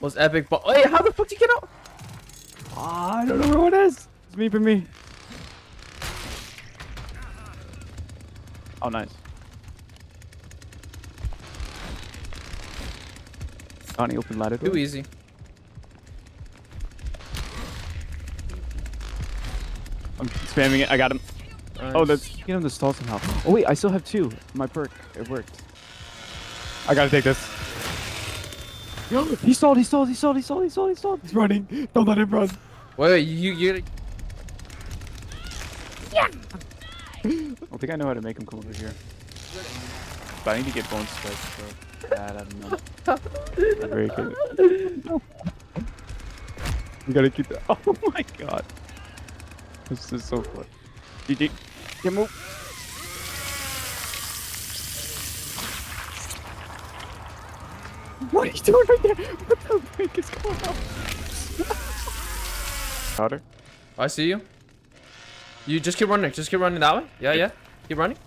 Most epic. Wait, how the fuck did you get out? I don't know who it is. It's me for me. Oh, nice. Connie, open ladder door. Too easy. I'm spamming it. I got him. Nice. Oh, that's get him to stall somehow. Oh wait, I still have 2. My perk. It worked. I gotta take this. He stalled. He stalled. He stalled. He stalled. He stalled. He stalled. He's running. Don't let him run. Wait, you. Yeah. I don't think I know how to make him come over here. But I need to get bone strikes, bro. I don't know. I'm very good. You gotta keep that. Oh my god. This is so fun. GG. Get move. What are you doing right there? What the freak is going on? Powder. I see you. You just keep running. Just keep running that way. Yeah, yeah. Keep running.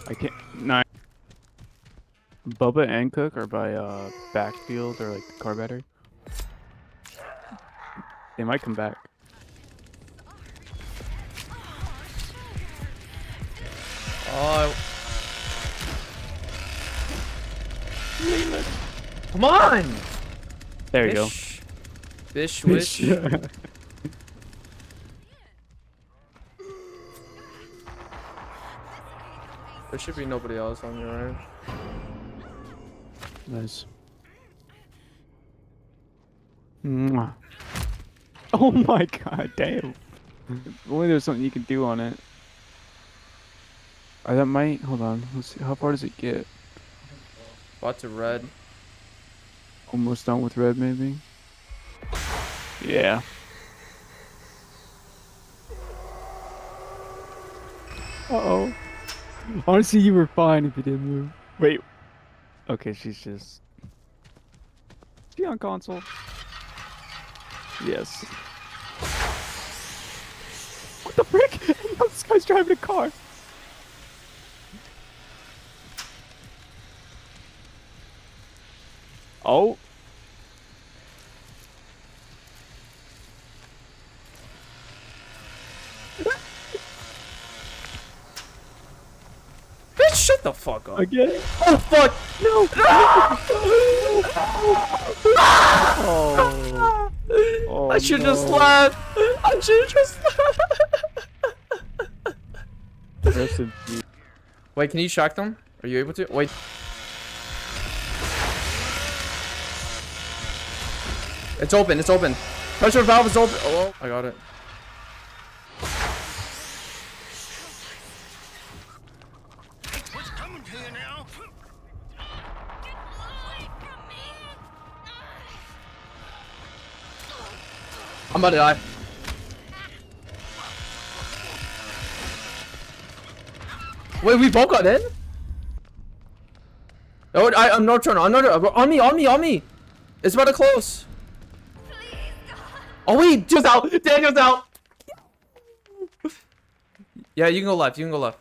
I can't. Nine. Bubba and Cook are by backfield or like the car battery. They might come back. Oh. Come on. There you go. Fish, wish. There should be nobody else on your end. Nice. Mwah. Oh my god, damn. If only there's something you can do on it. That might. Hold on. Let's see. How far does it get? Bought to red. Almost done with red, maybe? Yeah. Uh-oh. Honestly, you were fine if you didn't move. Wait. Okay, she's just... Is she on console? Yes. What the frick? This guy's driving a car. Oh. Bitch, shut the fuck up. Again? Oh fuck! No! Oh. Oh, I should no. just laugh. I should just laugh. Rest in peace. Wait, can you shock them? Are you able to? Wait. It's open. It's open. Pressure valve is open. Oh, I got it. What's coming to you now? I'm about to die. Wait, we both got in? Oh, I'm not trying. I'm not on me. On me. On me. It's about to close. Oh wait, just out. Daniel's out. Yeah, you can go left. You can go left.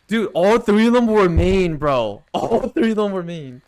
Dude, all 3 of them were main, bro. All 3 of them were main.